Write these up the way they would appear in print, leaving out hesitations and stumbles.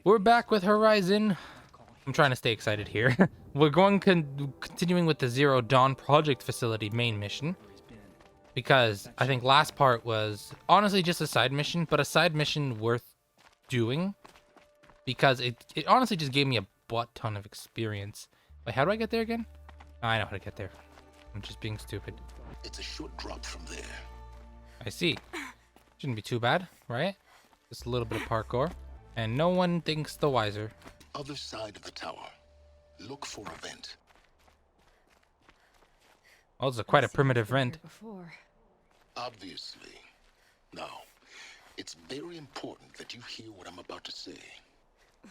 We're back with Horizon. I'm trying to stay excited here. We're continuing with the Zero Dawn Project Facility main mission. Because I think last part was honestly just a side mission, but a side mission worth doing. Because it honestly just gave me a butt ton of experience. Wait, how do I get there again? Oh, I know how to get there. I'm just being stupid. It's a short drop from there. I see. Shouldn't be too bad, right? Just a little bit of parkour. And no one thinks the wiser. Other side of the tower. Look for a vent. Oh, it's quite a primitive vent. Obviously. Now, it's very important that you hear what I'm about to say.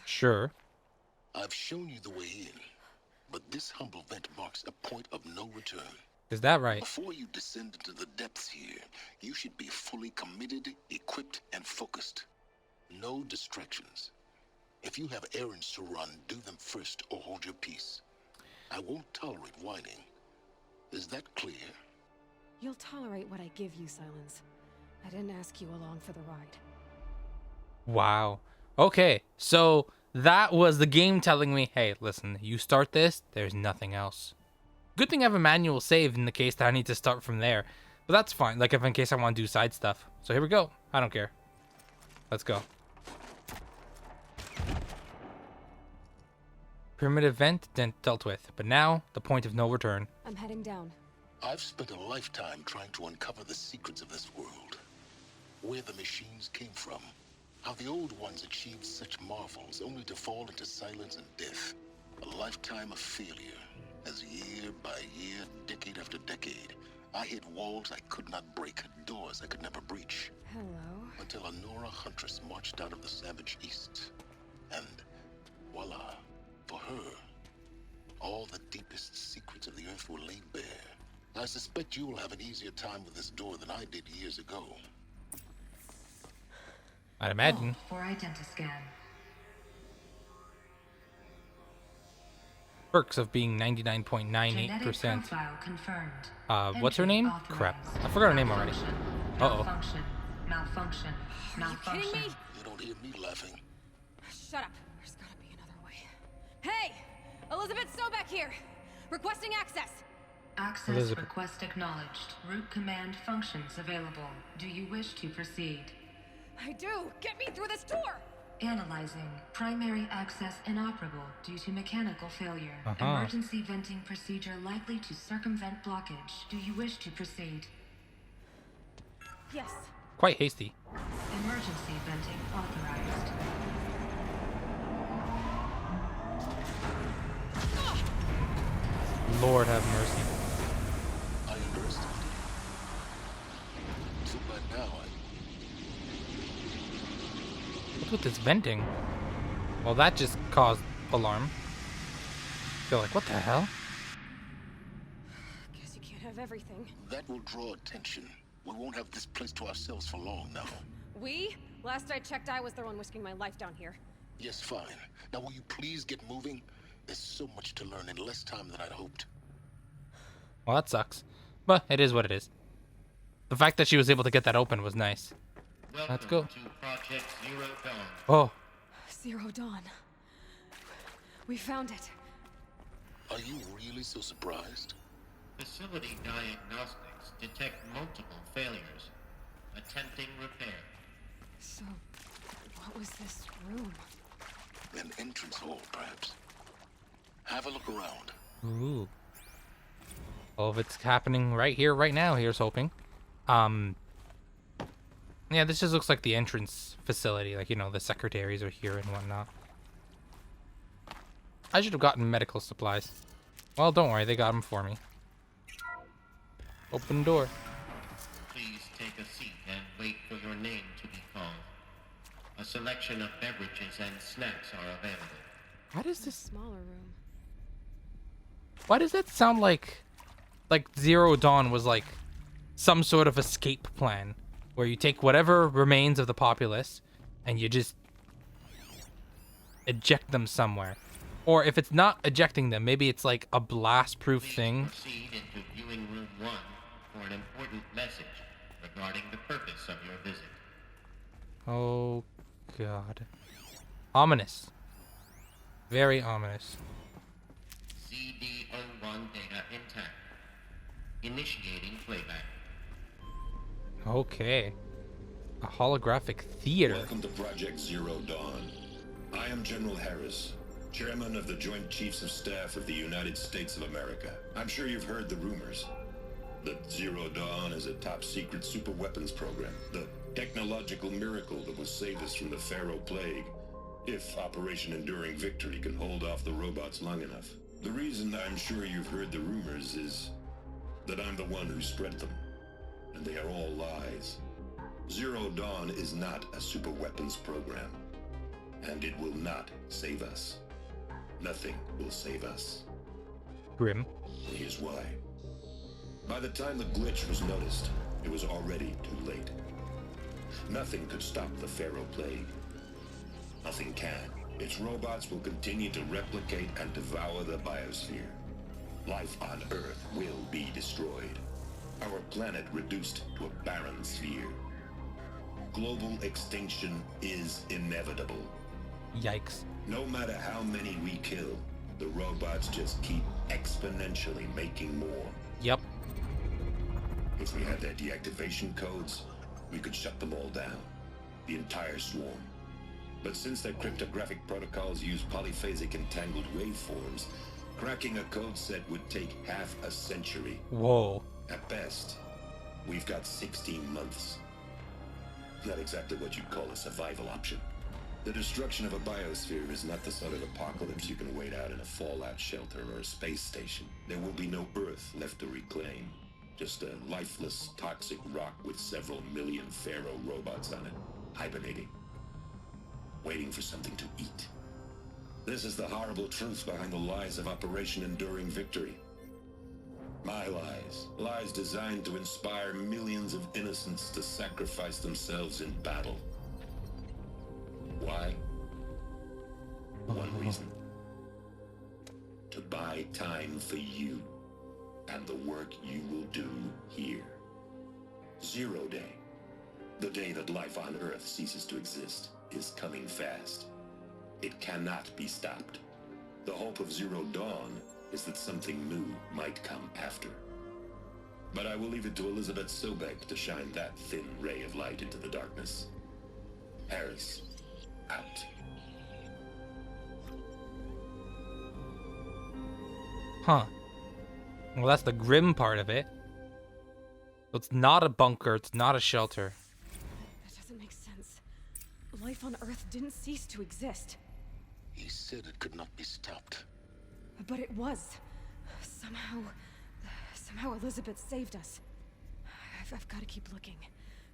Sure. I've shown you the way in, but this humble vent marks a point of no return. Is that right? Before you descend into the depths here, you should be fully committed, equipped, and focused. No distractions. If you have errands to run, do them first or hold your peace. I won't tolerate whining. Is that clear? You'll tolerate what I give you, Silence. I didn't ask you along for the ride. Wow. Okay, so that was the game telling me, hey, listen, you start this, there's nothing else. Good thing I have a manual save in the case that I need to start from there. But that's fine, like if in case I want to do side stuff. So here we go. I don't care. Let's go. Primitive vent dealt with, but now the point of no return. I'm heading down. I've spent a lifetime trying to uncover the secrets of this world. Where the machines came from. How the old ones achieved such marvels only to fall into silence and death. A lifetime of failure. As year by year, decade after decade, I hit walls I could not break, doors I could never breach. Hello. Until a Nora huntress marched out of the savage east. And voila, for her, all the deepest secrets of the earth were laid bare. I suspect you will have an easier time with this door than I did years ago. I'd imagine. For identiscan. Perks of being 99.98%. What's her name? Crap. I forgot her name already. Uh-oh. Malfunction. Are you kidding me? You don't hear me laughing. Shut up. There's gotta be another way. Hey! Elizabeth Sobek here! Requesting access! Access Elizabeth. request acknowledged. Root command functions available. Do you wish to proceed? I do! Get me through this door! Analyzing. Primary access inoperable due to mechanical failure. Emergency venting procedure likely to circumvent blockage. Do you wish to proceed? Yes. Quite hasty. Emergency venting authorized. Lord have mercy. I underestimated. Too bad now What's with this venting? Well, that just caused alarm. Feel like, what the hell? Guess you can't have everything. That will draw attention. We won't have this place to ourselves for long now. We? Last I checked, I was the one risking my life down here. Yes, fine. Now will you please get moving? There's so much to learn in less time than I'd hoped. Well, that sucks. But it is what it is. The fact that she was able to get that open was nice. Let's go. To Project Zero Dawn. Oh, Zero Dawn. We found it. Are you really so surprised? Facility diagnostics detect multiple failures. Attempting repair. So, what was this room? An entrance hall, perhaps. Have a look around. ooh. All of it's happening right here, right now. Here's hoping. Yeah, this just looks like the entrance facility. Like, you know, the secretaries are here and whatnot. I should have gotten medical supplies. Well, don't worry. They got them for me. Open door. Please take a seat and wait for your name to be called. A selection of beverages and snacks are available. Why does this... Smaller room. Why does that sound like Zero Dawn was like some sort of escape plan where you take whatever remains of the populace and you just eject them somewhere? Or if it's not ejecting them, maybe it's like a blast-proof thing. Proceed into viewing room 1 for an important message regarding the purpose of your visit. Oh, God. Ominous. Very ominous. CD01 data intact. Initiating playback. Okay. A holographic theater. Welcome to Project Zero Dawn. I am General Harris, Chairman of the Joint Chiefs of Staff of the United States of America. I'm sure you've heard the rumors that Zero Dawn is a top-secret superweapons program, the technological miracle that will save us from the Pharaoh Plague, if Operation Enduring Victory can hold off the robots long enough. The reason I'm sure you've heard the rumors is that I'm the one who spread them, and they are all lies. Zero Dawn is not a superweapons program, and it will not save us. Nothing will save us. Grim. And here's why. By the time the glitch was noticed, it was already too late. Nothing could stop the Pharaoh Plague. Nothing can. Its robots will continue to replicate and devour the biosphere. Life on Earth will be destroyed. Our planet reduced to a barren sphere. Global extinction is inevitable. Yikes. No matter how many we kill, the robots just keep exponentially making more. Yep. If we had their deactivation codes, we could shut them all down. The entire swarm. But since their cryptographic protocols use polyphasic entangled waveforms, cracking a code set would take half a century. Whoa. At best, we've got 16 months. Not exactly what you'd call a survival option. The destruction of a biosphere is not the sort of apocalypse you can wait out in a fallout shelter or a space station. There will be no Earth left to reclaim. Just a lifeless, toxic rock with several million Pharaoh robots on it, hibernating, waiting for something to eat. This is the horrible truth behind the lies of Operation Enduring Victory. My lies. Lies designed to inspire millions of innocents to sacrifice themselves in battle. Why? One reason. To buy time for you and the work you will do here. Zero Day, the day that life on Earth ceases to exist, is coming fast. It cannot be stopped. The hope of Zero Dawn is that something new might come after. But I will leave it to Elizabeth Sobek to shine that thin ray of light into the darkness. Harris, out. Huh. Well, that's the grim part of it. So it's not a bunker, it's not a shelter. That doesn't make sense. Life on Earth didn't cease to exist. He said it could not be stopped. But it was. Somehow Elizabeth saved us. I've got to keep looking.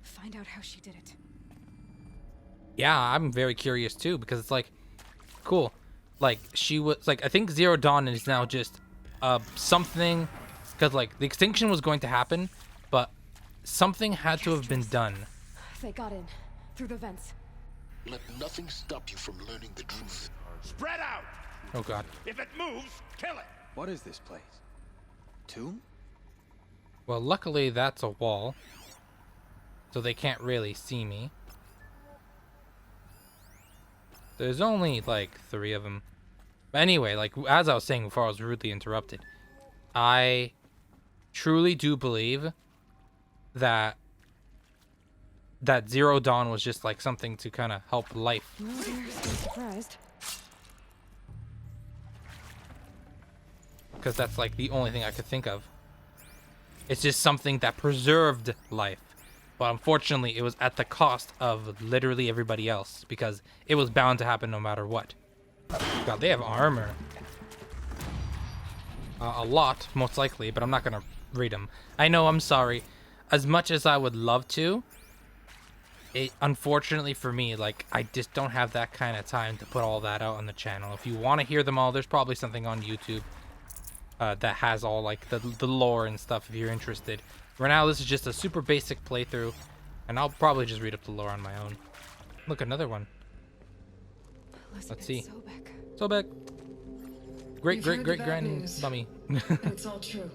Find out how she did it. Yeah, I'm very curious too, because it's like, cool. Like, she was, like, I think Zero Dawn is now just something, because, like, the extinction was going to happen, but something had to have been done. They got in. Through the vents. Let nothing stop you from learning the truth. Spread out! Oh, God. If it moves, kill it! What is this place? Tomb? Well, luckily that's a wall, so they can't really see me. There's only, like, 3 of them. But anyway, like, as I was saying before I was rudely interrupted, I truly do believe that Zero Dawn was just, like, something to kind of help life. Well, I'm surprised. Because that's, like, the only thing I could think of. It's just something that preserved life. But unfortunately, it was at the cost of literally everybody else, because it was bound to happen no matter what. God, they have armor. A lot, most likely, but I'm not gonna read them. I know, I'm sorry. As much as I would love to, unfortunately for me, like, I just don't have that kind of time to put all that out on the channel. If you want to hear them all, there's probably something on YouTube that has all, like, the lore and stuff if you're interested. Right now, this is just a super basic playthrough, and I'll probably just read up the lore on my own. Look, another one. Let's see. Sobek. Great granddummy. It's all true.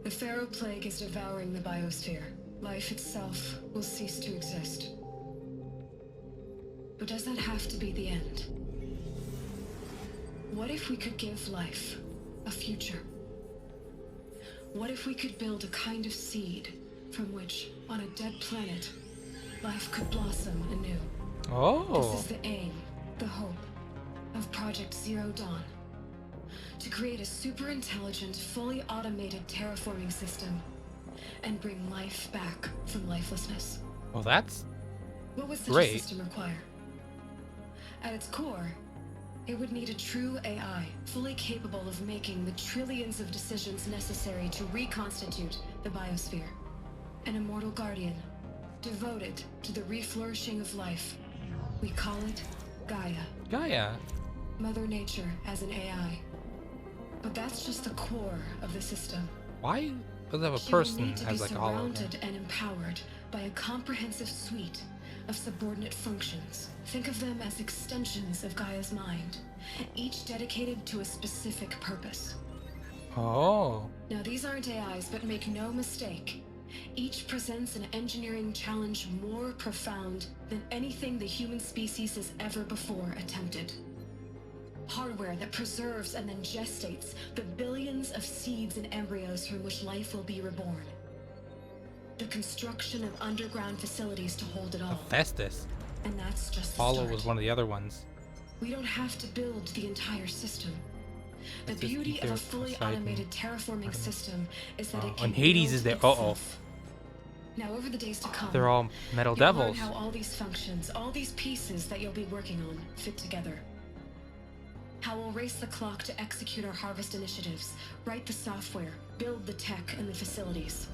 The Pharaoh Plague is devouring the biosphere. Life itself will cease to exist. But does that have to be the end? What if we could give life a future? What if we could build a kind of seed from which, on a dead planet, life could blossom anew? Oh. This is the aim, the hope, of Project Zero Dawn. To create a super intelligent, fully automated terraforming system and bring life back from lifelessness. Well, that's What would such great. a system require? At its core, it would need a true AI, fully capable of making the trillions of decisions necessary to reconstitute the biosphere. An immortal guardian, devoted to the reflourishing of life. We call it Gaia. Gaia. Mother Nature as an AI. But that's just the core of the system. Why does it have a She will person need to be as like a hologram? surrounded and empowered by a comprehensive suite of subordinate functions. Think of them as extensions of Gaia's mind, each dedicated to a specific purpose. Oh. Now, these aren't AIs, but make no mistake. Each presents an engineering challenge more profound than anything the human species has ever before attempted. Hardware that preserves and then gestates the billions of seeds and embryos from which life will be reborn. The construction of underground facilities to hold it all. Festus. And that's just the Apollo start. was one of the other ones. We don't have to build the entire system. The It's just beauty of ether, a fully Poseidon, automated terraforming system is that it and can Hades build is there. itself. Now, over the days to come, They're all metal you'll learn devils. how all these functions, all these pieces that you'll be working on, fit together. How we'll race the clock to execute our harvest initiatives, write the software, build the tech and the facilities.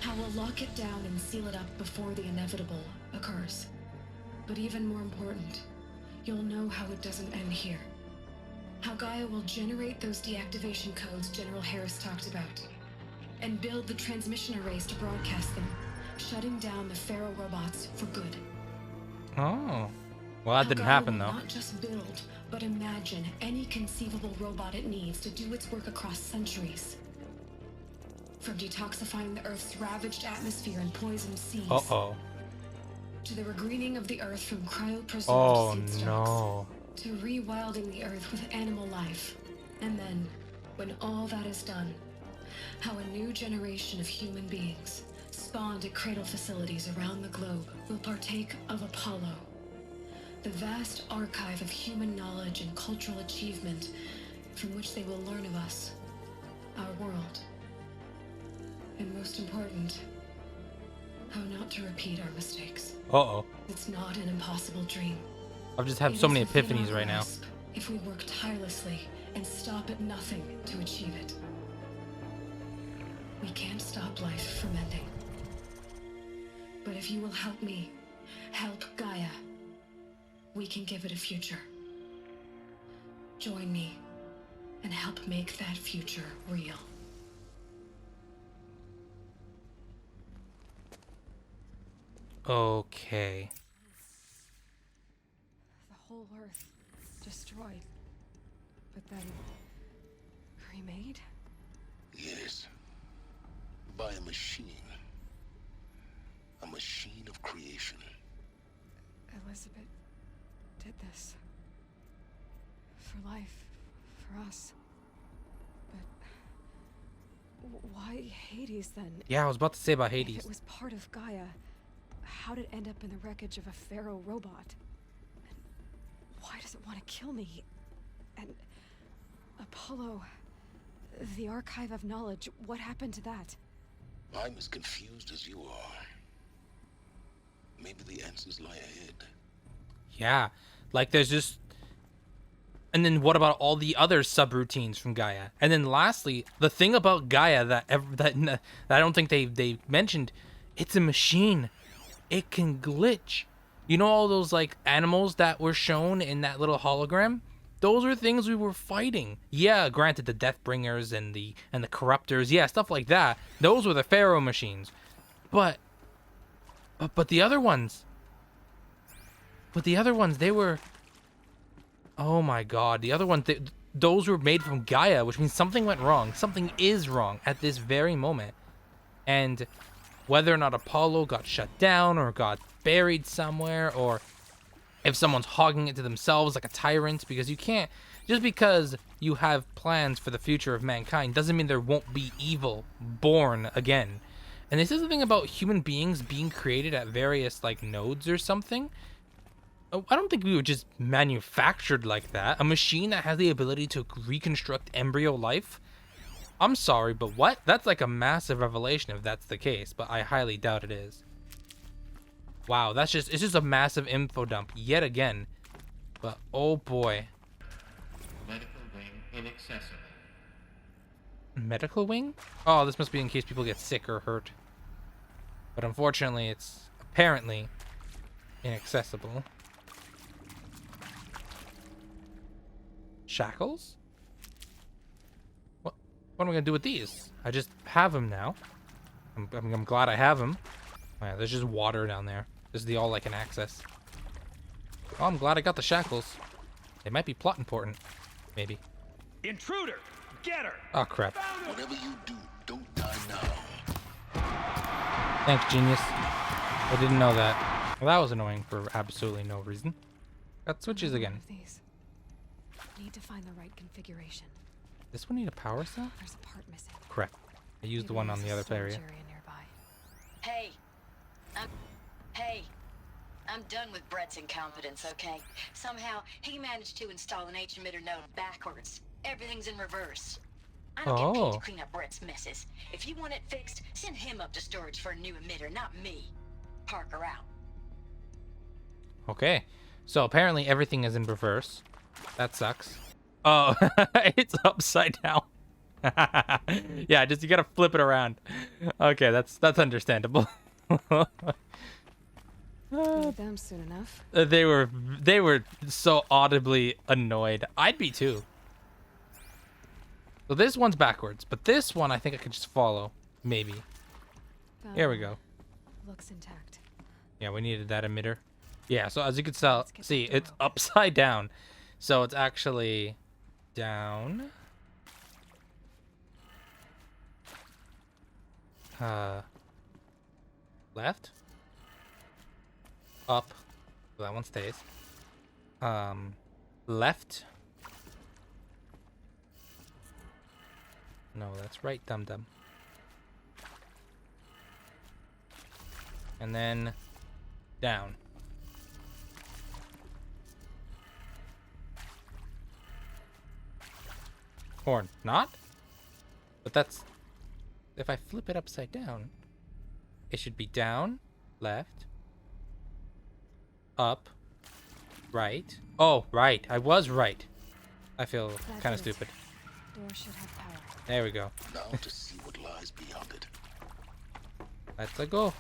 How we'll lock it down and seal it up before the inevitable occurs. But even more important, you'll know how it doesn't end here. How Gaia will generate those deactivation codes General Harris talked about, and build the transmission arrays to broadcast them, shutting down the Pharaoh robots for good. Oh. Well, that How didn't Gaia happen will though. Not just build, but imagine any conceivable robot it needs to do its work across centuries. From detoxifying the Earth's ravaged atmosphere and poisoned seas, Uh-oh. to the regreening of the Earth from cryopreserved Oh seed stocks, no. to rewilding the Earth with animal life. And then, when all that is done, how a new generation of human beings, spawned at cradle facilities around the globe, will partake of Apollo, the vast archive of human knowledge and cultural achievement from which they will learn of us, our world. And most important, how not to repeat our mistakes. Uh-oh. It's not an impossible dream. I've just had It so is many within epiphanies our right now. grasp if we work tirelessly and stop at nothing to achieve it. We can't stop life from ending. But if you will help me, help Gaia, we can give it a future. Join me and help make that future real. Okay. The whole Earth destroyed, but then remade? Yes. By a machine. A machine of creation. Elizabeth did this. For life, for us. But why Hades then? Yeah, I was about to say about If Hades. it was part of Gaia, how'd it end up in the wreckage of a Pharaoh robot? And why does it want to kill me? And Apollo, the archive of knowledge, what happened to that? I'm as confused as you are. Maybe the answers lie ahead. Yeah. Like there's just... And then what about all the other subroutines from Gaia? And then lastly, the thing about Gaia that I don't think they mentioned, it's a machine. It can glitch. You know all those like animals that were shown in that little hologram? Those are things we were fighting. Yeah, granted the Deathbringers and the Corruptors, yeah, stuff like that. Those were the Pharaoh machines. But the other ones. But the other ones, they were... Oh my god, the other ones, those were made from Gaia, which means something went wrong. Something is wrong at this very moment. And whether or not Apollo got shut down or got buried somewhere or if someone's hogging it to themselves like a tyrant, because you can't, just because you have plans for the future of mankind doesn't mean there won't be evil born again. And this is the thing about human beings being created at various like nodes or something. I don't think we were just manufactured like that. A machine that has the ability to reconstruct embryo life. I'm sorry, but what? That's like a massive revelation if that's the case, but I highly doubt it is. Wow, it's just a massive info dump yet again. But oh boy. Medical wing inaccessible. Medical wing? Oh, this must be in case people get sick or hurt. But unfortunately, it's apparently inaccessible. Shackles? What am I gonna do with these? I just have them now. I'm glad I have them. Oh, yeah, there's just water down there. This is the all I can access. Oh, I'm glad I got the shackles. They might be plot important. Maybe. Intruder! Get her! Oh, crap. Whatever you do, don't die now. Thanks, genius. I didn't know that. Well, that was annoying for absolutely no reason. Got switches again. One of these. Need to find the right configuration. This one need a power cell? There's a part missing. Crap. I used the Maybe one on there's the a other storage area. area nearby. Hey, I'm done with Brett's incompetence, okay? Somehow, he managed to install an H-emitter node backwards. Everything's in reverse. I don't get paid Oh. to clean up Brett's messes. If you want it fixed, send him up to storage for a new emitter, not me. Parker out. Okay. So apparently everything is in reverse. That sucks. Oh, it's upside down. Yeah, just you gotta flip it around. Okay, that's understandable. Need them soon enough. They were so audibly annoyed. I'd be too. So this one's backwards, but this one I think I could just follow. Maybe. Found Here we one. go. Looks intact. Yeah, we needed that emitter. Yeah, so as you can tell, Let's get see, that door it's open. upside down. So it's actually down. Left. Up. So that one stays. Left. No, that's right, dum-dum. And then down. Or not? But that's... If I flip it upside down, it should be down, left, up, right. Oh, right. I was right. I feel That's kind of it. stupid. Door should have power. There we go. Now to see what lies beyond it. Let's go.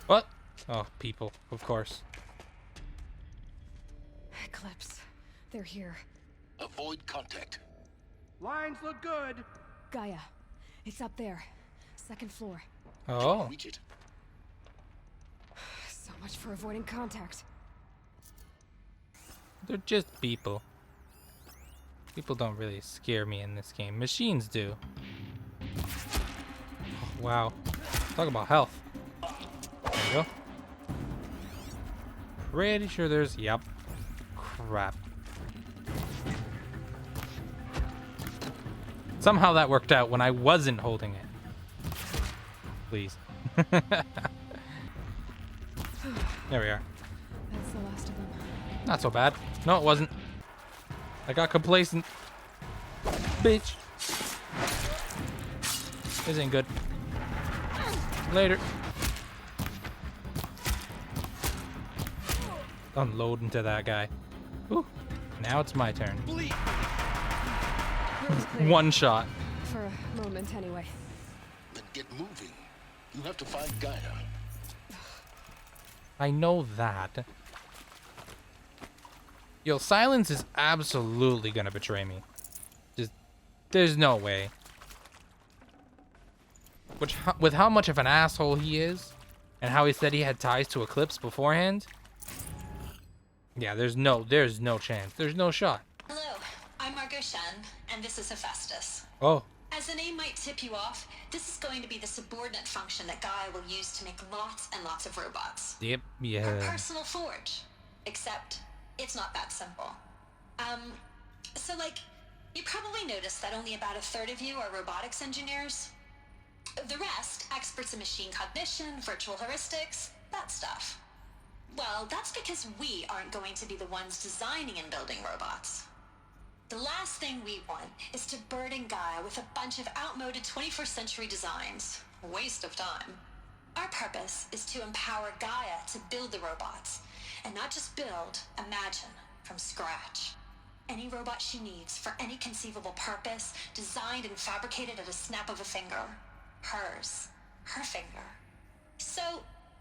What? Oh, people, of course. Eclipse. They're here. Avoid contact. Lines look good. Gaia. It's up there. Second floor. Oh, Reach it. So much for avoiding contact. they're just people. People don't really scare me in this game. Machines do. Oh, wow. Talk about health. There we go. Pretty sure there's... Yep. Crap. Somehow that worked out when I wasn't holding it. Please. There we are. That's the last of them. Not so bad. No, it wasn't. I got complacent. Bitch. This ain't good. Later. Unload into that guy. Ooh. Now it's my turn. Room's clear. One shot. For a moment, anyway. Then get moving. You have to find Gaia. I know that. Yo, Silence is absolutely gonna betray me. Just, there's no way. With how much of an asshole he is, and how he said he had ties to Eclipse beforehand. Yeah, there's no chance. There's no shot. Hello, I'm Margot Shen, and this is Hephaestus. Oh, As the name might tip you off, this is going to be the subordinate function that Gaia will use to make lots and lots of robots. Yep, Her yeah. personal forge. Except, it's not that simple. So like, you probably noticed that only about a third of you are robotics engineers. The rest, experts in machine cognition, virtual heuristics, that stuff. Well, that's because we aren't going to be the ones designing and building robots. The last thing we want is to burden Gaia with a bunch of outmoded 21st century designs. Waste of time. Our purpose is to empower Gaia to build the robots, and not just build, imagine, from scratch. Any robot she needs for any conceivable purpose, designed and fabricated at a snap of a finger. Hers. Her finger. So,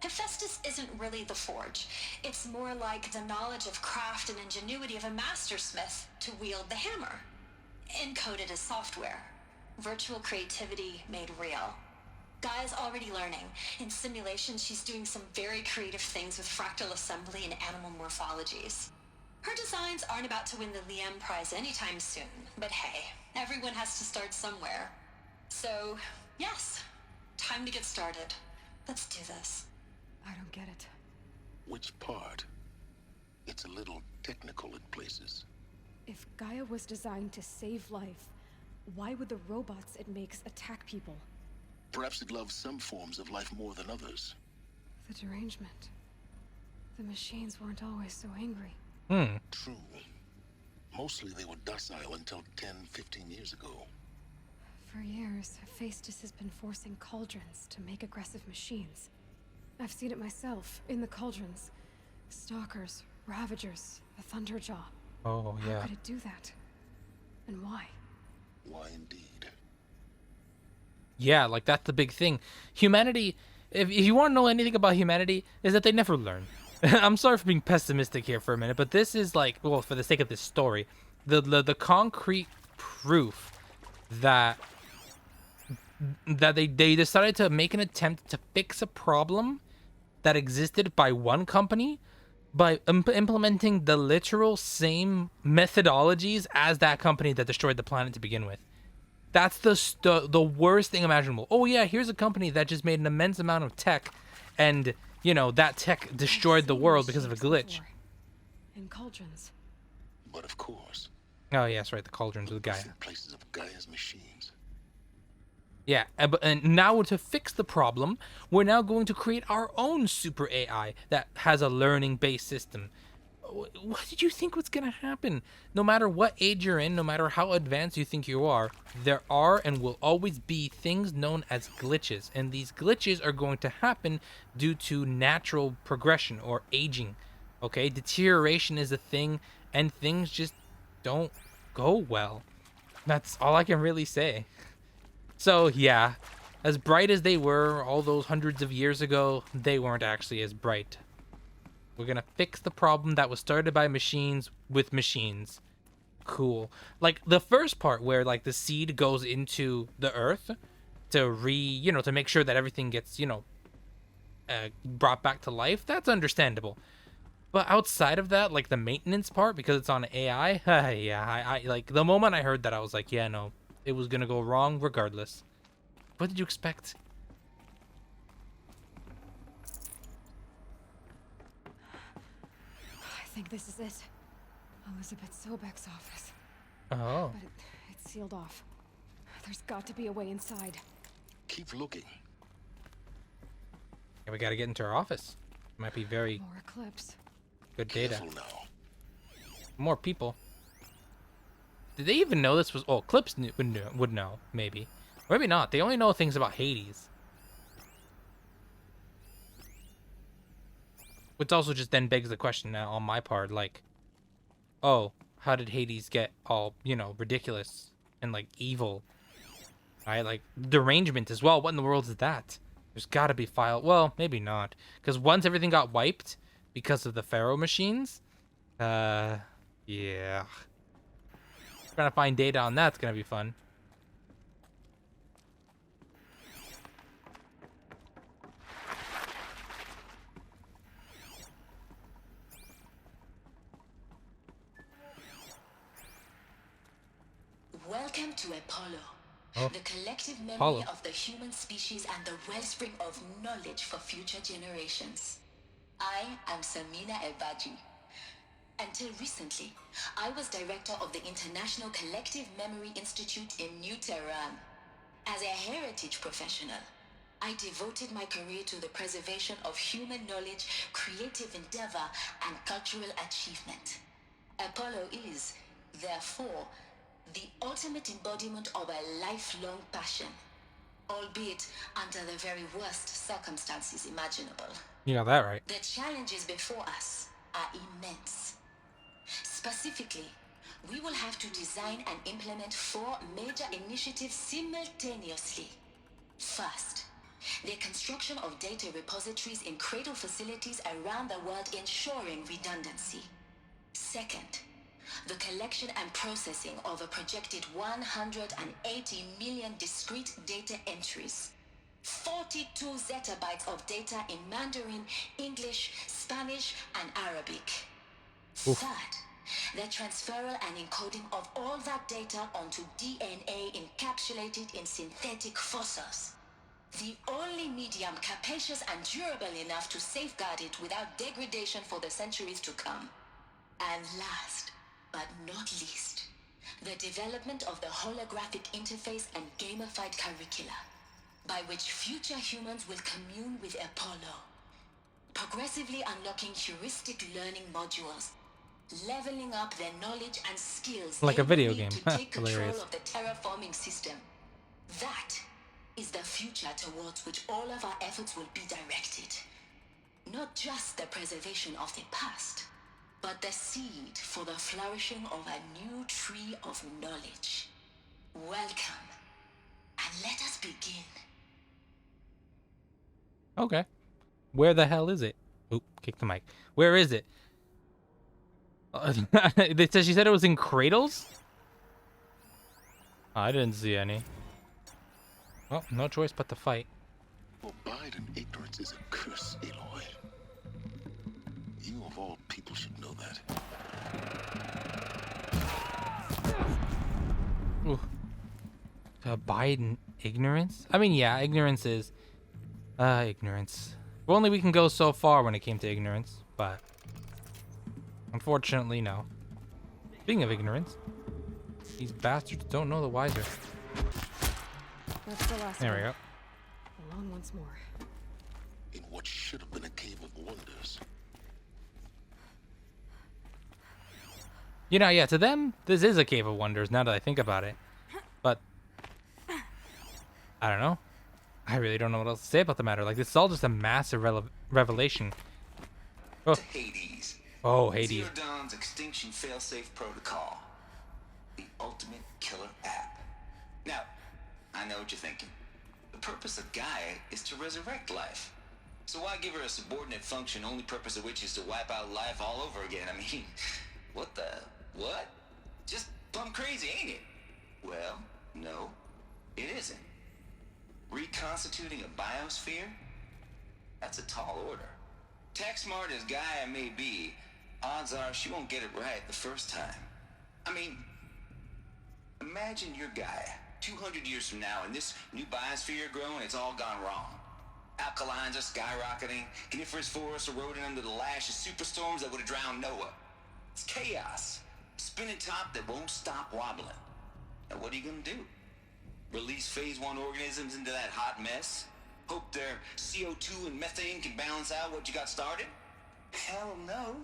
Hephaestus isn't really the forge. It's more like the knowledge of craft and ingenuity of a mastersmith to wield the hammer. Encoded as software. Virtual creativity made real. Gaia's already learning. In simulations, she's doing some very creative things with fractal assembly and animal morphologies. Her designs aren't about to win the Liam Prize anytime soon, but hey, everyone has to start somewhere. So, yes, time to get started. Let's do this. I don't get it. Which part? It's a little technical in places. If Gaia was designed to save life, why would the robots it makes attack people? Perhaps it loves some forms of life more than others. The derangement. The machines weren't always so angry. True. Mostly they were docile until 10, 15 years ago. For years, Hephaestus has been forcing cauldrons to make aggressive machines. I've seen it myself, in the cauldrons. Stalkers, Ravagers, the Thunderjaw. Oh, yeah. How could it do that? And why? Why indeed? Yeah, like that's the big thing. Humanity, if you want to know anything about humanity, is that they never learn. I'm sorry for being pessimistic here for a minute, but this is like, well, for the sake of this story, the concrete proof that they decided to make an attempt to fix a problem that existed by one company by implementing the literal same methodologies as that company that destroyed the planet to begin with. That's the worst thing imaginable. Oh yeah, here's a company that just made an immense amount of tech, and you know that tech destroyed the world because of a glitch. In cauldrons. But of course. Oh yeah, that's right. The cauldrons with Gaia. Different places of Gaia's machines. Yeah, and now to fix the problem, we're now going to create our own super AI that has a learning-based system. What did you think was going to happen? No matter what age you're in, no matter how advanced you think you are, there are and will always be things known as glitches. And these glitches are going to happen due to natural progression or aging. Okay, deterioration is a thing, and things just don't go well. That's all I can really say. So yeah, as bright as they were all those hundreds of years ago, they weren't actually as bright. We're gonna fix the problem that was started by machines with machines. Cool. Like the first part where like the seed goes into the earth to to make sure that everything gets, brought back to life, that's understandable. But outside of that, like the maintenance part, because it's on AI, yeah, I like the moment I heard that, I was like, yeah, no, it was gonna go wrong regardless. What did you expect? I think this is it. Elizabeth Sobek's office. Oh. But it's sealed off. There's got to be a way inside. Keep looking. Yeah, we gotta get into our office. Might be very More Eclipse. good data. Careful now. More people. Did they even know this was... Oh, Eclipse would know, maybe. Or maybe not. They only know things about Hades. Which also just then begs the question now on my part, like... Oh, how did Hades get all, ridiculous and, like, evil? Right? Like, derangement as well. What in the world is that? There's gotta be file... Well, maybe not. Because once everything got wiped because of the Pharaoh machines... Yeah... Trying to find data on that's gonna be fun. Welcome to Apollo. Oh, the collective memory Apollo. of the human species and the wellspring of knowledge for future generations. I am Samina Ebaji. Until recently, I was director of the International Collective Memory Institute in New Tehran. As a heritage professional, I devoted my career to the preservation of human knowledge, creative endeavor, and cultural achievement. Apollo is, therefore, the ultimate embodiment of a lifelong passion, albeit under the very worst circumstances imaginable. You got that right. The challenges before us are immense. Specifically, we will have to design and implement 4 major initiatives simultaneously. First, the construction of data repositories in cradle facilities around the world ensuring redundancy. Second, the collection and processing of a projected 180 million discrete data entries. 42 zettabytes of data in Mandarin, English, Spanish, and Arabic. Third, the transferal and encoding of all that data onto DNA encapsulated in synthetic fossils. The only medium capacious and durable enough to safeguard it without degradation for the centuries to come. And last, but not least, the development of the holographic interface and gamified curricula, by which future humans will commune with Apollo, progressively unlocking heuristic learning modules, leveling up their knowledge and skills Like a they will video need game. to take control Hilarious. of the terraforming system. That is the future towards which all of our efforts will be directed. Not just the preservation of the past, but the seed for the flourishing of a new tree of knowledge. Welcome, and let us begin. Okay. Where the hell is it? Oop, kick the mic. Where is it? She said it was in cradles? I didn't see any. Well, no choice but to fight. To abide in ignorance is a curse, Aloy. You of all people should know that. Ooh. To abide in ignorance? I mean, yeah, ignorance is... ignorance. Well, only we can go so far when it came to ignorance, but... Unfortunately, no. Speaking of ignorance, these bastards don't know the wiser. That's the last There we one. go. Along once more. In what should have been a cave of wonders. You know, yeah, to them, this is a cave of wonders, now that I think about it. But... I don't know. I really don't know what else to say about the matter. Like, this is all just a massive revelation. Oh. To Hades. Oh, Hades. Zero Dawn's extinction failsafe protocol. The ultimate killer app. Now, I know what you're thinking. The purpose of Gaia is to resurrect life. So why give her a subordinate function, only purpose of which is to wipe out life all over again? I mean, what? Just plumb crazy, ain't it? Well, no, it isn't. Reconstituting a biosphere? That's a tall order. Tech smart as Gaia may be, odds are she won't get it right the first time. I mean, imagine you're Gaia, 200 years from now, and this new biosphere you're growing, it's all gone wrong. Alkalines are skyrocketing, coniferous forests eroding under the lash of superstorms that would have drowned Noah. It's chaos, spinning top that won't stop wobbling. Now what are you gonna do? Release phase 1 organisms into that hot mess? Hope their CO2 and methane can balance out what you got started? Hell no.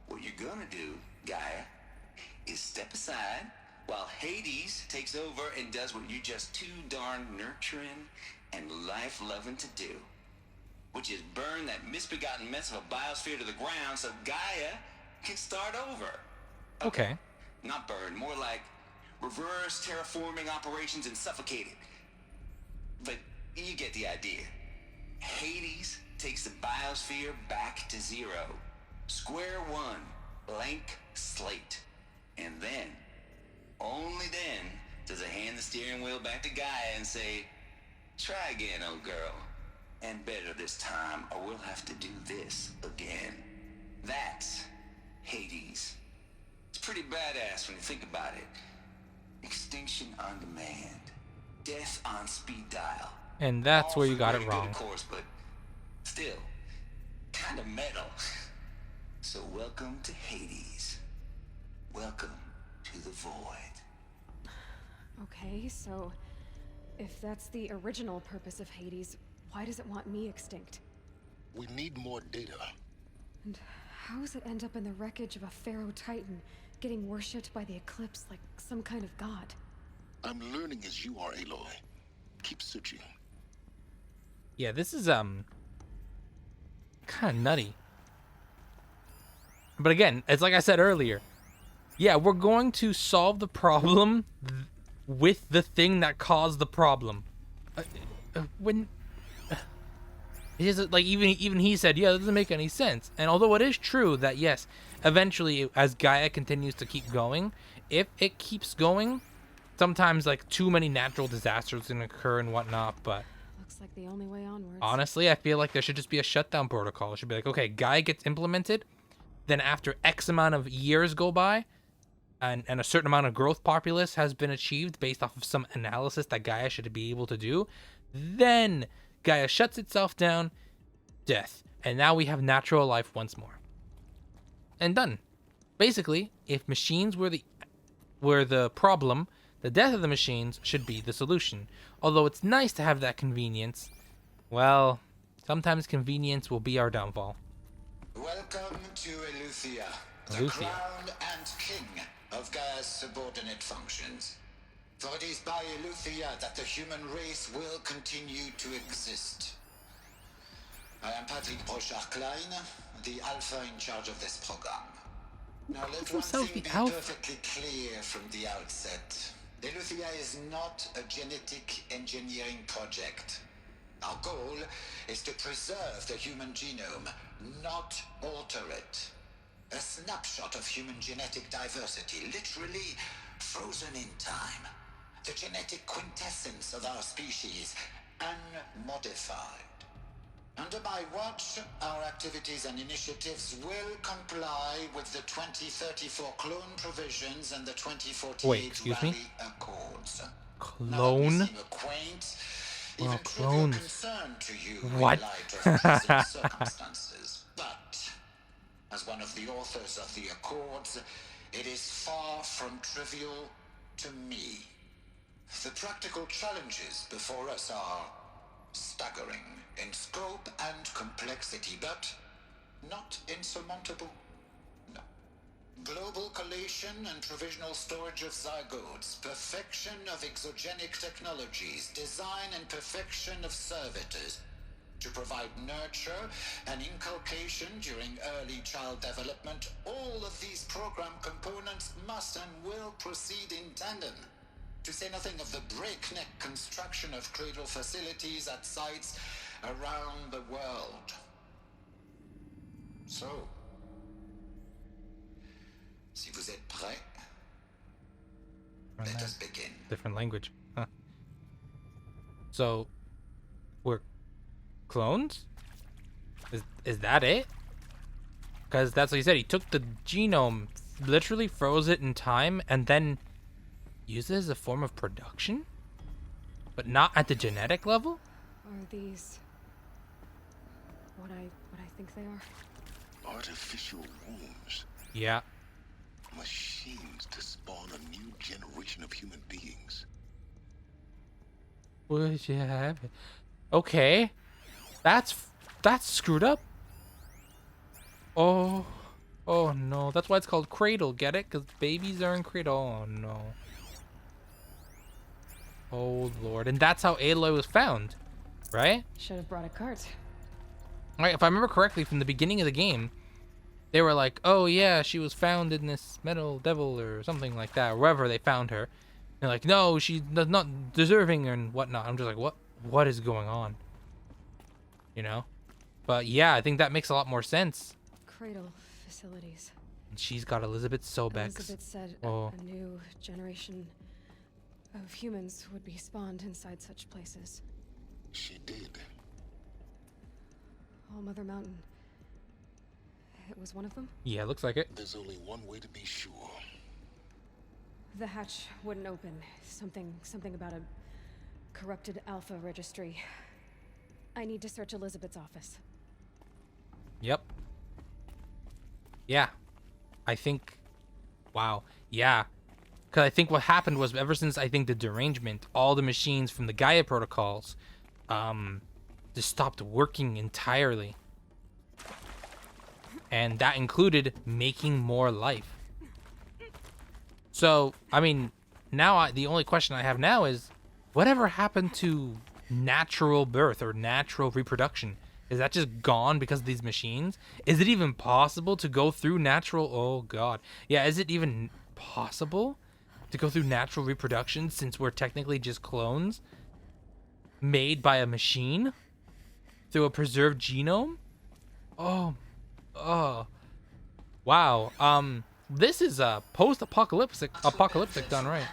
What you're gonna do, Gaia, is step aside while Hades takes over and does what you're just too darn nurturing and life-loving to do, which is burn that misbegotten mess of a biosphere to the ground so Gaia can start over. Okay. Not burn, more like reverse terraforming operations and suffocate it. But you get the idea. Hades takes the biosphere back to zero. Square one, blank slate. And then, only then, does it hand the steering wheel back to Gaia and say, try again, old girl. And better this time, or we'll have to do this again. That's Hades. It's pretty badass when you think about it. Extinction on demand. Death on speed dial. And that's All where you for got the it greater wrong. good, of course, but still, kind of metal. So welcome to Hades. Welcome to the void. Okay, so if that's the original purpose of Hades, why does it want me extinct? We need more data. And how does it end up in the wreckage of a Pharaoh Titan, getting worshipped by the Eclipse like some kind of god? I'm learning as you are, Aloy. Keep searching. Yeah, this is kind of nutty. But again, it's like I said earlier. Yeah, we're going to solve the problem with the thing that caused the problem. When it is like even he said, yeah, that doesn't make any sense. And although it is true that yes, eventually as Gaia continues to keep going, if it keeps going, sometimes like too many natural disasters can occur and whatnot. But Looks like the only way onwards. honestly, I feel like there should just be a shutdown protocol. It should be like, okay, Gaia gets implemented, then after X amount of years go by, and a certain amount of growth populace has been achieved based off of some analysis that Gaia should be able to do, then Gaia shuts itself down, death. And now we have natural life once more. And done. Basically, if machines were the problem, the death of the machines should be the solution. Although it's nice to have that convenience, well, sometimes convenience will be our downfall. Welcome to Eleuthia, the Eleuthia. crown and king of Gaia's subordinate functions. For it is by Eleuthia that the human race will continue to exist. I am Patrick Brochard-Klein, the Alpha in charge of this program. Now let one himself thing the be Alpha. perfectly clear from the outset. Eleuthia is not a genetic engineering project. Our goal is to preserve the human genome, not alter it. A snapshot of human genetic diversity, literally frozen in time. The genetic quintessence of our species, unmodified. Under my watch, our activities and initiatives will comply with the 2034 clone provisions and the 2048 Wait, excuse me? Rally Accords. Clone? Now, that may seem a quaint, Well, even trivial clones. concern to you What? in light of present circumstances. But, as one of the authors of the Accords, it is far from trivial to me. The practical challenges before us are staggering in scope and complexity, but not insurmountable. No. Global collation and provisional storage of zygotes, perfection of exogenic technologies, design and perfection of servitors, to provide nurture and inculcation during early child development. All of these program components must and will proceed in tandem. To say nothing of the breakneck construction of cradle facilities at sites around the world. So, si vous êtes prêts, let us begin. Different language. Huh. So, we're clones? Is that it? Because that's what he said. He took the genome, literally froze it in time, and then used it as a form of production? But not at the genetic level? Are these what I think they are? Artificial wombs. Yeah. Machines to spawn a new generation of human beings. Would you have it? Okay. That's screwed up. Oh no. That's why it's called cradle, get it? Because babies are in cradle. Oh no. Oh lord. And that's how Aloy was found, right? Should have brought a cart. Right, if I remember correctly from the beginning of the game, they were like, oh yeah, she was found in this metal devil or something like that, or wherever they found her. They're like, no, she's not deserving and whatnot. I'm just like, what is going on? You know? But yeah, I think that makes a lot more sense. Cradle facilities. And she's got Elizabeth Sobek's. Elizabeth said Oh. a new generation of humans would be spawned inside such places. She did. All Mother Mountain. It was one of them? Yeah, looks like it. There's only one way to be sure. The hatch wouldn't open. Something about corrupted Alpha registry. I need to search Elizabeth's office. Yep. Yeah. I think... Wow. Yeah. Because I think what happened was, ever since, I think, the derangement, all the machines from the Gaia protocols just stopped working entirely. And that included making more life. So, I mean, now the only question I have now is, whatever happened to natural birth or natural reproduction? Is that just gone because of these machines? Is it even possible to go through natural... Oh, God. Yeah, is it even possible to go through natural reproduction since we're technically just clones made by a machine through a preserved genome? Oh, wow. This is a post-apocalyptic done right.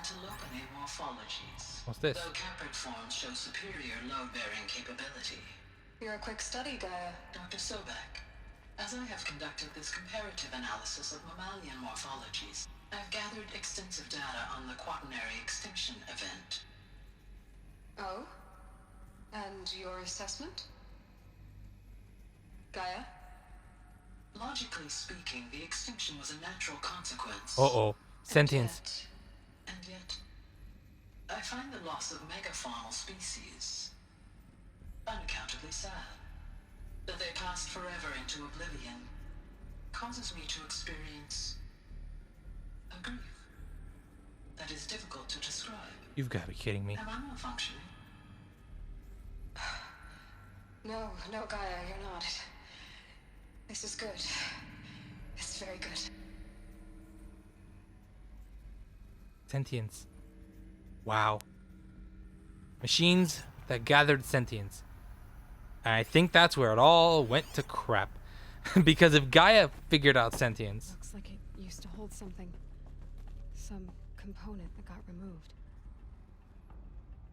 What's this? Though caprid forms show superior load-bearing capability. You're a quick study, Gaia. Dr. Sobek, as I have conducted this comparative analysis of mammalian morphologies, I've gathered extensive data on the quaternary extinction event. Oh? And your assessment? Gaia? Logically speaking, the extinction was a natural consequence. Uh-oh. Sentience. And yet, I find the loss of megafaunal species unaccountably sad. That they passed forever into oblivion causes me to experience a grief that is difficult to describe. You've got to be kidding me. Am I malfunctioning? No, Gaia, you're not. This is good. It's very good. Sentience. Wow. Machines that gathered sentience. And I think that's where it all went to crap. Because if Gaia figured out sentience... Looks like it used to hold something. Some component that got removed.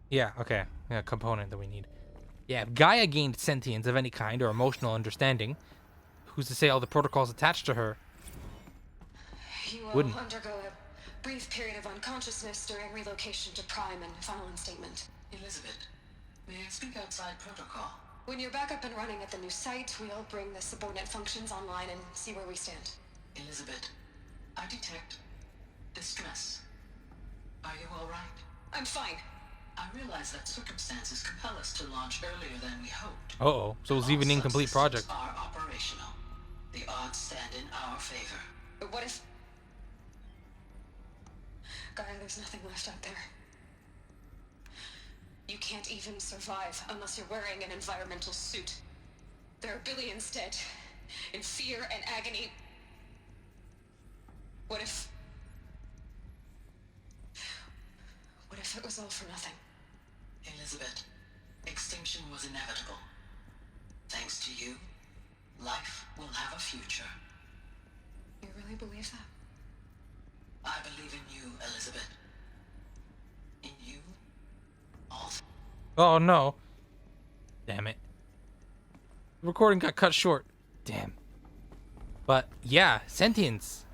Yeah, okay. Yeah, component that we need. Yeah, if Gaia gained sentience of any kind or emotional understanding, who's to say all the protocols attached to her You will wouldn't? undergo a brief period of unconsciousness during relocation to Prime and final instatement. Elizabeth, may I speak outside protocol? When you're back up and running at the new site, we'll bring the subordinate functions online and see where we stand. Elizabeth, I detect distress. Are you all right? I'm fine. I realize that circumstances compel us to launch earlier than we hoped. Uh-oh. So it's even an incomplete project. All systems are operational. The odds stand in our favor. But what if... Gaia, there's nothing left out there. You can't even survive unless you're wearing an environmental suit. There are billions dead, in fear and agony. What if it was all for nothing? Elizabeth, extinction was inevitable. Thanks to you, life will have a future. You really believe that? I believe in you, Elizabeth. In you, all. Oh, no. Damn it. The recording got cut short. Damn. But, yeah, sentience.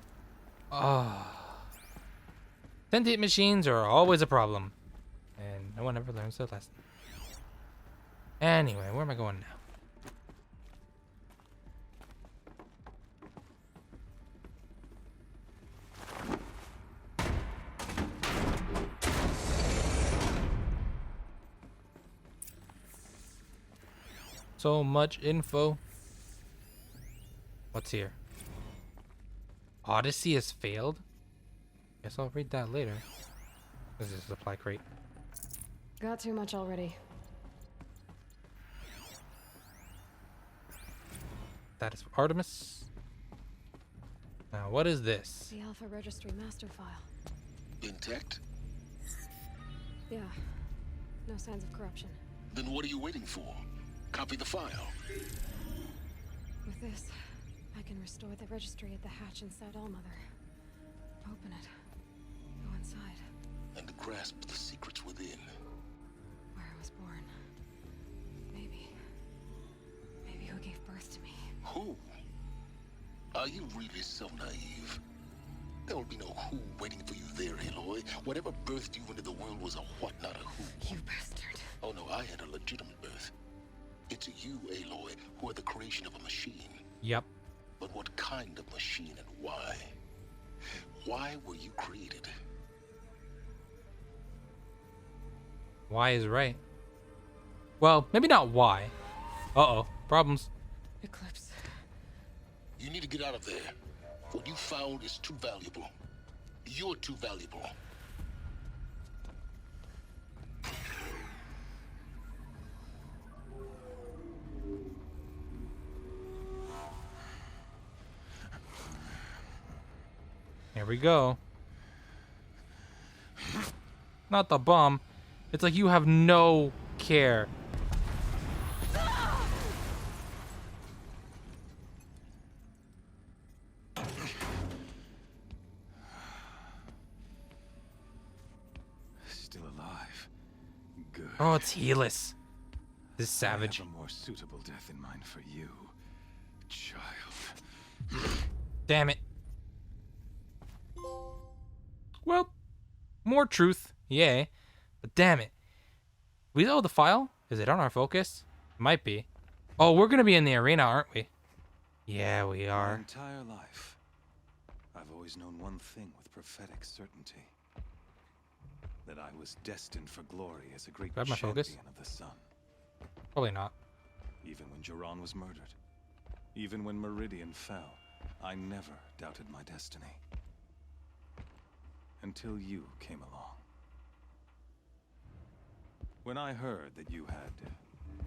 Oh. Sentient machines are always a problem. And no one ever learns their lesson. Anyway, where am I going now? So much info. What's here? Odyssey has failed? Guess I'll read that later. This is a supply crate. Got too much already. That is Artemis. Now, what is this? The Alpha Registry master file. Intact? Yeah. No signs of corruption. Then what are you waiting for? Copy the file. With this, I can restore the registry at the hatch inside Allmother. Open it. Go inside. And grasp the secrets within. Where I was born. Maybe who gave birth to me. Who? Are you really so naive? There will be no who waiting for you there, Aloy. Whatever birthed you into the world was a what, not a who. You bastard. Oh no, I had a legitimate birth. It's you, Aloy, who are the creation of a machine. Yep. But what kind of machine and why? Why were you created? Why is right. Well, maybe not why. Uh-oh. Problems. Eclipse. You need to get out of there. What you found is too valuable. You're too valuable. Here we go. Not the bomb. It's like you have no care. Still alive. Good. Oh, it's Helis. This savage. I have a more suitable death in mind for you, child. Damn it. Well, more truth. Yay. But damn it. We know the file? Is it on our focus? Might be. Oh, we're gonna be in the arena, aren't we? Yeah, we My are. entire life, I've always known one thing with prophetic certainty. That I was destined for glory as a great Grab my champion focus. of the sun. Probably not. Even when Jiran was murdered, even when Meridian fell, I never doubted my destiny. Until you came along. When I heard that you had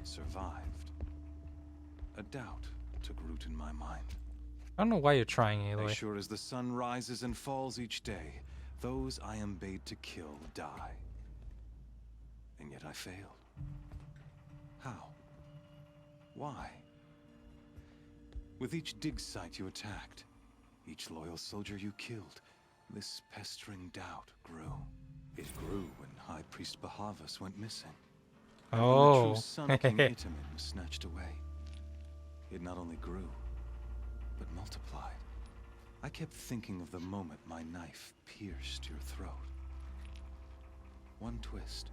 survived, a doubt took root in my mind. I don't know why you're trying, Aloy. As sure as the sun rises and falls each day, those I am bade to kill die. And yet I failed. How? Why? With each dig site you attacked, each loyal soldier you killed, this pestering doubt grew. It grew when High Priest Bahavas went missing. And when the true Sun King Itamen was snatched away. It not only grew, but multiplied. I kept thinking of the moment my knife pierced your throat. One twist.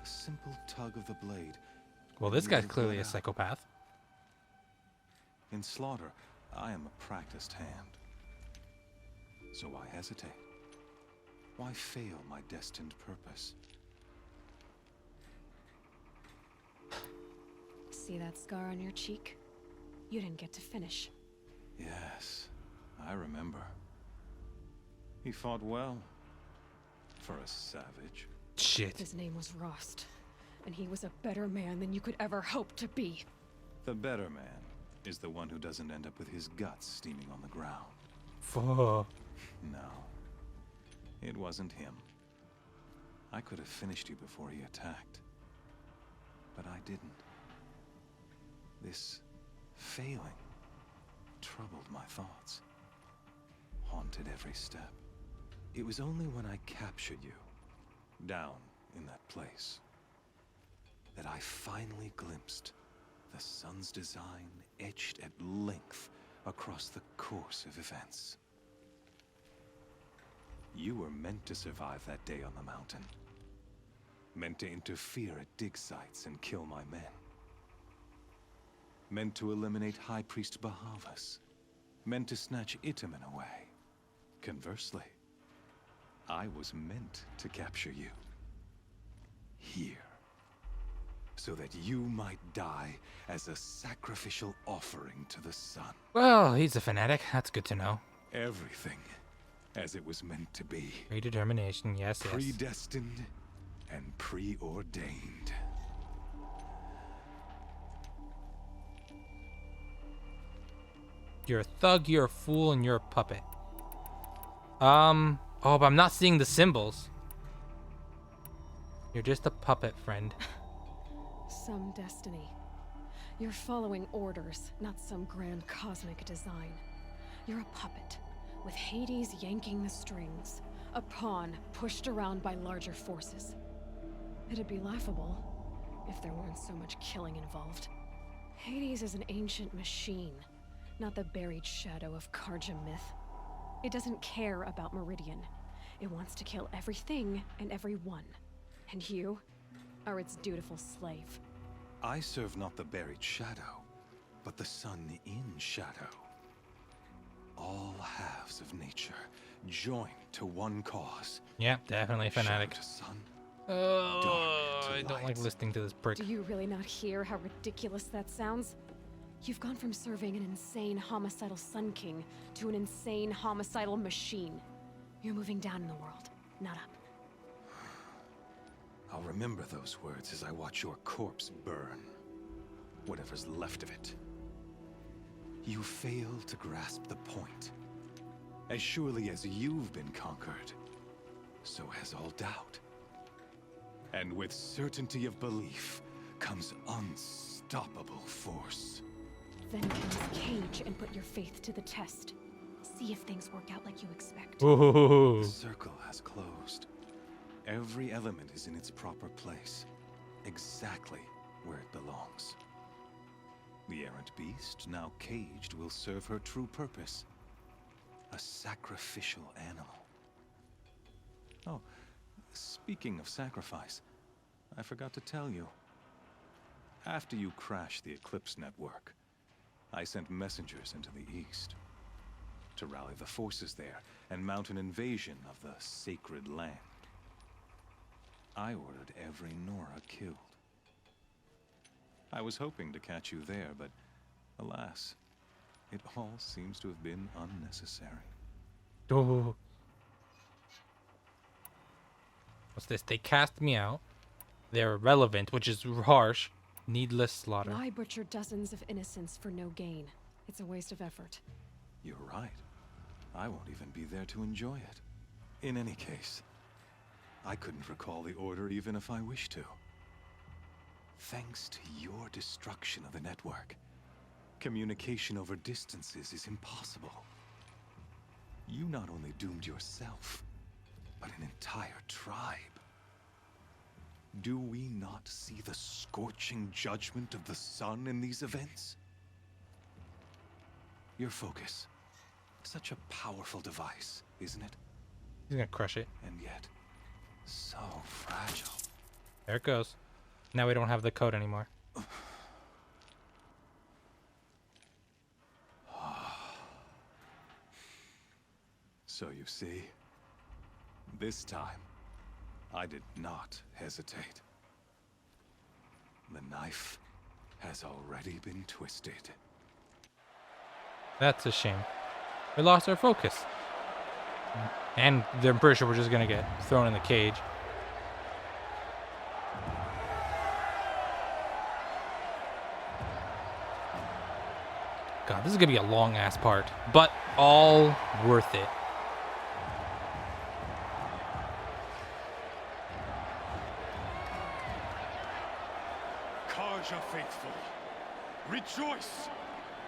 A simple tug of the blade. Well, this guy's clearly a psychopath. In slaughter, I am a practiced hand. So why hesitate? Why fail my destined purpose? See that scar on your cheek? You didn't get to finish. Yes, I remember. He fought well. For a savage. Shit. His name was Rost, and he was a better man than you could ever hope to be. The better man is the one who doesn't end up with his guts steaming on the ground. Fuck. No. It wasn't him. I could have finished you before he attacked. But I didn't. This failing troubled my thoughts. Haunted every step. It was only when I captured you, down in that place, that I finally glimpsed the sun's design etched at length across the course of events. You were meant to survive that day on the mountain. Meant to interfere at dig sites and kill my men. Meant to eliminate High Priest Bahavas. Meant to snatch Itamen away. Conversely, I was meant to capture you. Here. So that you might die as a sacrificial offering to the sun. Well, he's a fanatic. That's good to know. Everything as it was meant to be. Predetermination, yes, yes. Predestined and preordained. You're a thug, you're a fool, and you're a puppet. Oh, but I'm not seeing the symbols. You're just a puppet, friend. Some destiny. You're following orders, not some grand cosmic design. You're a puppet, with Hades yanking the strings. A pawn pushed around by larger forces. It'd be laughable if there weren't so much killing involved. Hades is an ancient machine, not the buried shadow of Karja myth. It doesn't care about Meridian. It wants to kill everything and everyone. And you or its dutiful slave. I serve not the buried shadow, but the sun in shadow. All halves of nature joined to one cause. Yeah, definitely a fanatic. Shadow to sun, Oh, dark to I don't like light. listening to this prick. Do you really not hear how ridiculous that sounds? You've gone from serving an insane homicidal Sun King to an insane homicidal machine. You're moving down in the world, not up. I'll remember those words as I watch your corpse burn. Whatever's left of it. You fail to grasp the point. As surely as you've been conquered, so has all doubt. And with certainty of belief comes unstoppable force. Then close the cage and put your faith to the test. See if things work out like you expect. Ooh. The circle has closed. Every element is in its proper place, exactly where it belongs. The errant beast, now caged, will serve her true purpose. A sacrificial animal. Oh, speaking of sacrifice, I forgot to tell you. After you crashed the Eclipse network, I sent messengers into the east to rally the forces there and mount an invasion of the sacred land. I ordered every Nora killed. I was hoping to catch you there, but alas, it all seems to have been unnecessary. Oh. What's this? They cast me out. They're irrelevant, which is harsh. Needless slaughter. Why butcher dozens of innocents for no gain? It's a waste of effort. You're right. I won't even be there to enjoy it. In any case, I couldn't recall the order even if I wished to. Thanks to your destruction of the network, communication over distances is impossible. You not only doomed yourself, but an entire tribe. Do we not see the scorching judgment of the sun in these events? Your focus. Such a powerful device, isn't it? He's gonna crush it. And yet, so fragile. There it goes. Now we don't have the code anymore. So you see, this time, I did not hesitate. The knife has already been twisted. That's a shame. We lost our focus. And I'm pretty sure we're just gonna get thrown in the cage. God, this is gonna be a long ass part, but all worth it. Karja faithful, rejoice!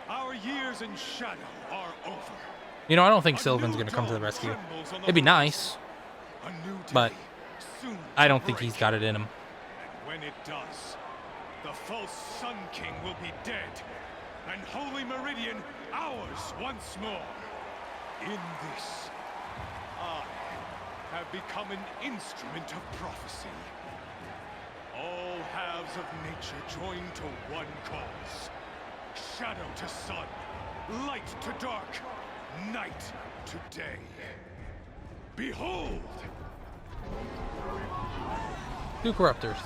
Our years in shadow are over. You know, I don't think Sylvan's gonna come to the rescue. It'd be nice, A new but day soon I to don't think break. he's got it in him. And when it does, the false Sun King will be dead, and Holy Meridian ours once more. In this, I have become an instrument of prophecy. All halves of nature joined to one cause. Shadow to sun, light to dark, night to day. Behold! Two corruptors.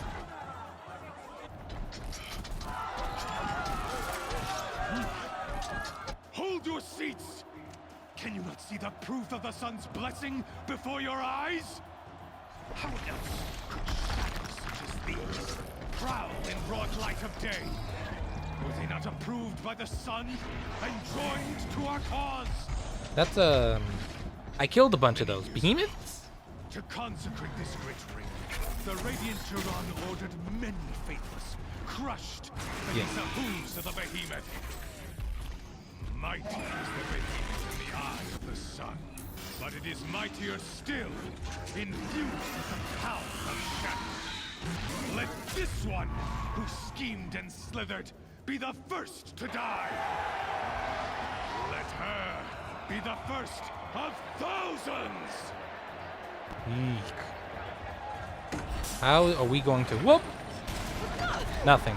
Hold your seats! Can you not see the proof of the sun's blessing before your eyes? How else could shadows such as these prowl in broad light of day? Were they not approved by the sun and joined to our cause? That's I killed a bunch of those behemoths. To consecrate this great ring, the Radiant Turon ordered many faithless, crushed beneath the hooves of the behemoth. Mighty is the behemoth in the eye of the sun, but it is mightier still, infused with the power of shadow. Let this one, who schemed and slithered, be the first to die. Let her be the first of thousands! Eek. How are we going to whoop? Nothing.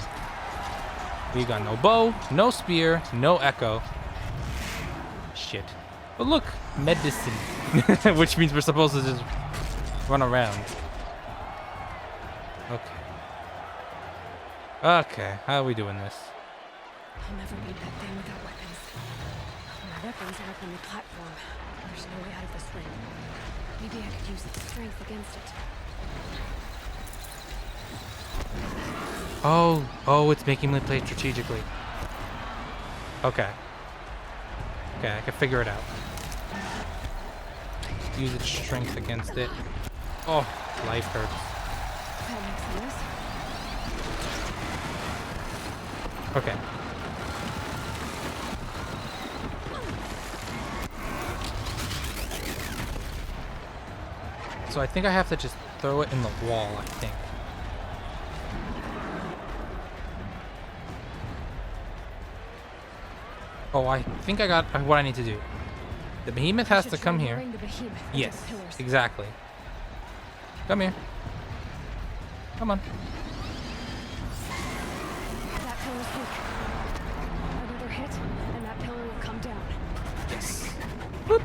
We got no bow, no spear, no echo. Shit. But look, medicine. Which means we're supposed to just run around. Okay. Okay, how are we doing this? I'll never beat that thing without weapons. My weapons are up on the platform. There's no way out of this ring. Maybe I could use its strength against it. Oh, it's making me play strategically. Okay. Okay, I can figure it out. Use its strength against it. Oh, life hurts. That makes sense. Okay. So I think I have to just throw it in the wall, I think. Oh, I think I got what I need to do. The behemoth has to come here. Yes, exactly. Come here. Come on. That pillar's weak. Another hit, and that pillar will come down. Yes. Boop.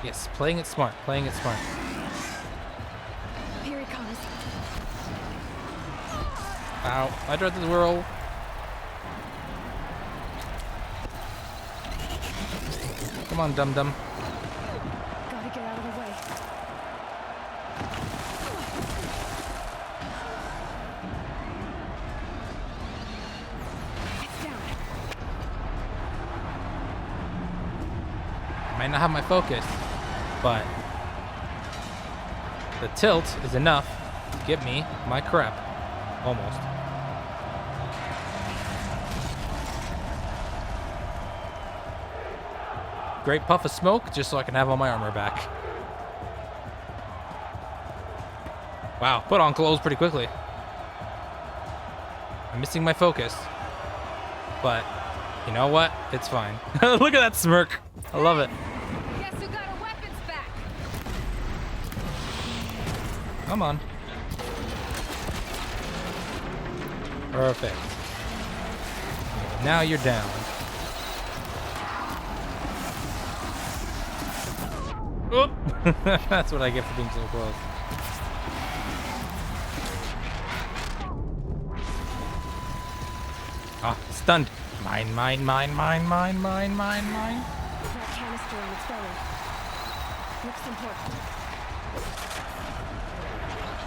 Yes, playing it smart, playing it smart. Here he comes. Ow, I tried to whirl. Come on, dum-dum. Gotta get out of the way. It's down. Might not have my focus, but the tilt is enough to get me my crap. Almost. Great puff of smoke just so I can have all my armor back. Wow, put on clothes pretty quickly. I'm missing my focus. But you know what? It's fine. Look at that smirk. I love it. Guess who got our weapons back? Come on. Perfect. Now you're down. Oop. That's what I get for being so close. Ah, stunned. Mine. That canister on its belly. Looks important.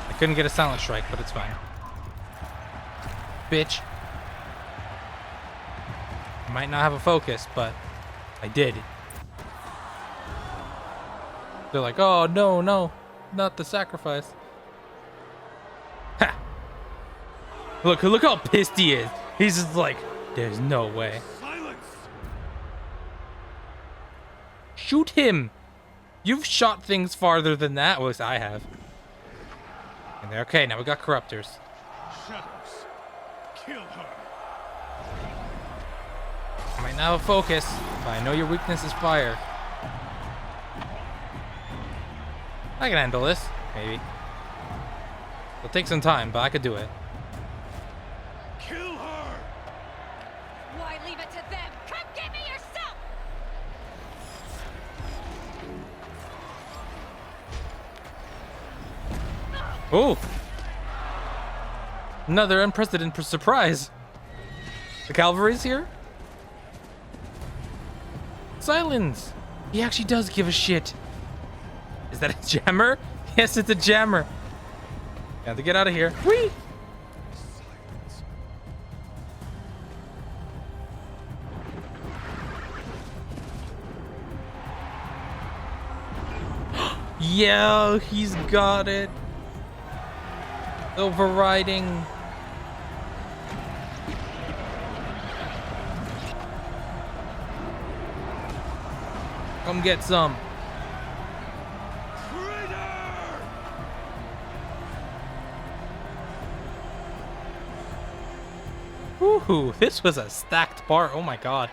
I couldn't get a silent strike, but it's fine. Bitch. I might not have a focus, but I did. They're like, oh, no, not the sacrifice. Ha! Look how pissed he is. He's just like, there's no way. Silence! Shoot him. You've shot things farther than that. At least I have. And there, okay, now we got corruptors. Shadows. Kill her. I might not have a focus, but I know your weakness is fire. I can handle this, maybe. It'll take some time, but I could do it. Kill her! Why leave it to them? Come get me yourself! Oh! Another unprecedented surprise. The cavalry's here? Silence! He actually does give a shit. Is that a jammer? Yes, it's a jammer. Got to get out of here. Whee! Yeah, he's got it. Overriding. Come get some. Ooh, this was a stacked part. Oh my god.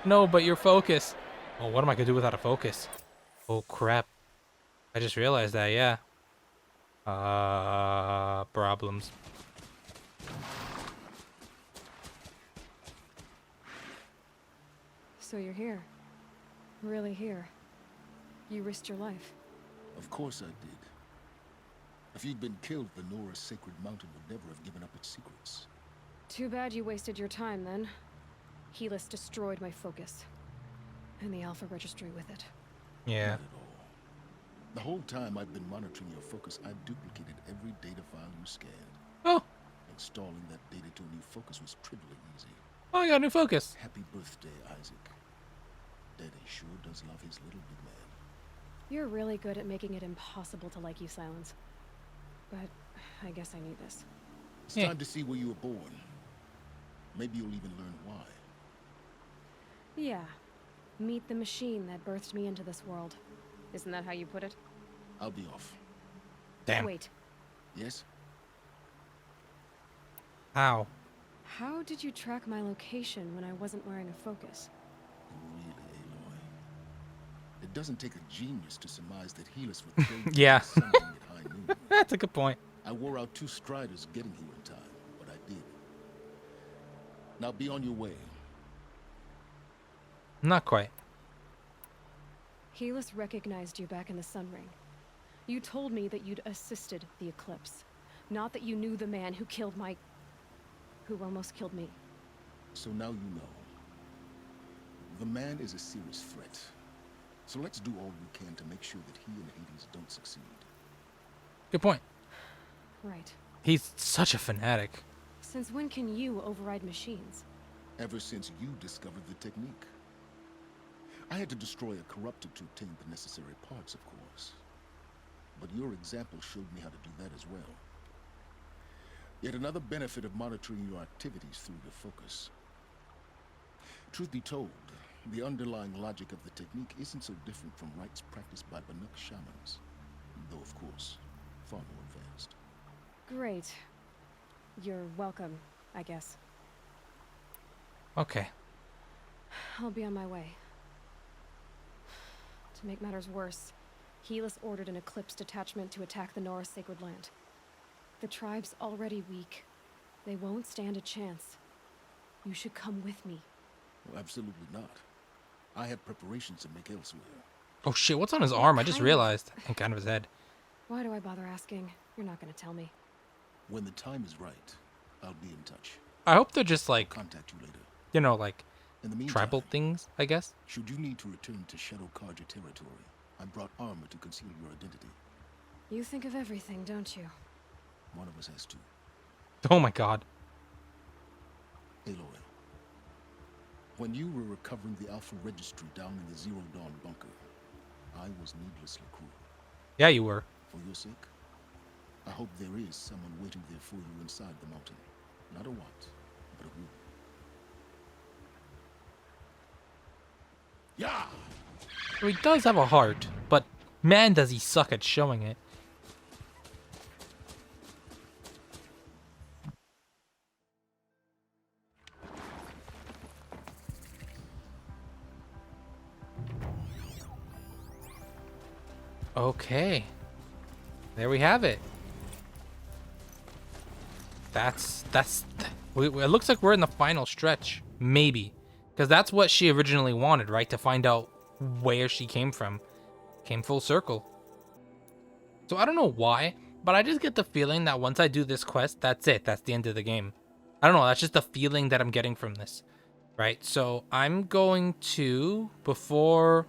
No, but your focus. Oh, what am I gonna do without a focus? Oh crap. I just realized that, yeah. Problems. So you're here. Really here. You risked your life. Of course I did. If you'd been killed, the Nora's sacred mountain would never have given up its secrets. Too bad you wasted your time, then. Helis destroyed my focus. And the Alpha Registry with it. Yeah. Not at all. The whole time I've been monitoring your focus, I've duplicated every data file you scanned. Oh. Installing that data to a new focus was trivially easy. Oh, I got a new focus. Happy birthday, Isaac. Daddy sure does love his little big man. You're really good at making it impossible to like you, Silence. But I guess I need this. It's time to see where you were born. Maybe you'll even learn why. Yeah. Meet the machine that birthed me into this world. Isn't that how you put it? I'll be off. Damn. Wait. Yes? How? How did you track my location when I wasn't wearing a focus? Really, Aloy? It doesn't take a genius to surmise that Helis would kill you Yeah. for summoning at high noon. That's a good point. I wore out 2 striders getting here in time, but I did. Now be on your way. Not quite. Helis recognized you back in the Sun Ring. You told me that you'd assisted the Eclipse. Not that you knew the man who killed my... who almost killed me. So now you know. The man is a serious threat. So let's do all we can to make sure that he and Hades don't succeed. Good point. Right. He's such a fanatic. Since when can you override machines? Ever since you discovered the technique. I had to destroy a corruptor to obtain the necessary parts, of course. But your example showed me how to do that as well. Yet another benefit of monitoring your activities through your focus. Truth be told, the underlying logic of the technique isn't so different from rites practiced by Banuk shamans, though of course, far more advanced. Great. You're welcome, I guess. Okay. I'll be on my way. To make matters worse, Helis ordered an Eclipse detachment to attack the Nora Sacred Land. The tribe's already weak. They won't stand a chance. You should come with me. Well, absolutely not. I have preparations to make elsewhere. Oh shit, what's on his arm? I just realized. And kind of his head. Why do I bother asking? You're not gonna tell me. When the time is right, I'll be in touch. I hope they're just like, Contact you later. you know, like In the meantime, tribal things, I guess. should you need to return to Shadow Karja territory, I brought armor to conceal your identity. You think of everything, don't you? One of us has to. Oh my god. Aloy, when you were recovering the Alpha Registry down in the Zero Dawn bunker, I was needlessly cruel. Yeah, you were. For your sake, I hope there is someone waiting there for you inside the mountain. Not a what, but a who. Yeah! So he does have a heart, but man does he suck at showing it. Okay. There we have it. It looks like we're in the final stretch. Maybe. Because that's what she originally wanted, right? To find out where she came from. Came full circle. So I don't know why, but I just get the feeling that once I do this quest, that's it. That's the end of the game. I don't know. That's just the feeling that I'm getting from this. Right? So I'm going to, before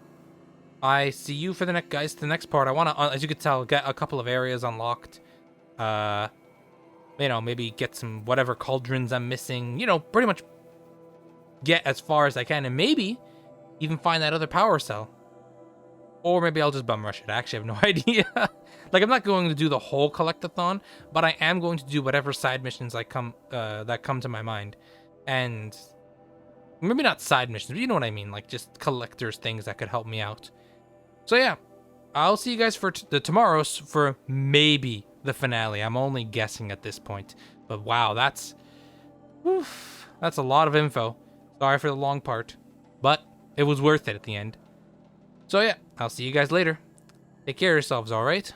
I see you for the next, guys, the next part, I want to, as you could tell, get a couple of areas unlocked. You know, maybe get some whatever cauldrons I'm missing. You know, pretty much get as far as I can, and maybe even find that other power cell. Or maybe I'll just bum rush it. I actually have no idea. Like, I'm not going to do the whole collectathon, but I am going to do whatever side missions that come to my mind. And maybe not side missions, but you know what I mean, like just collectors things that could help me out. So yeah, I'll see you guys for tomorrow's for maybe the finale. I'm only guessing at this point, but wow, that's a lot of info. Sorry for the long part, but it was worth it at the end. So yeah, I'll see you guys later. Take care of yourselves, all right?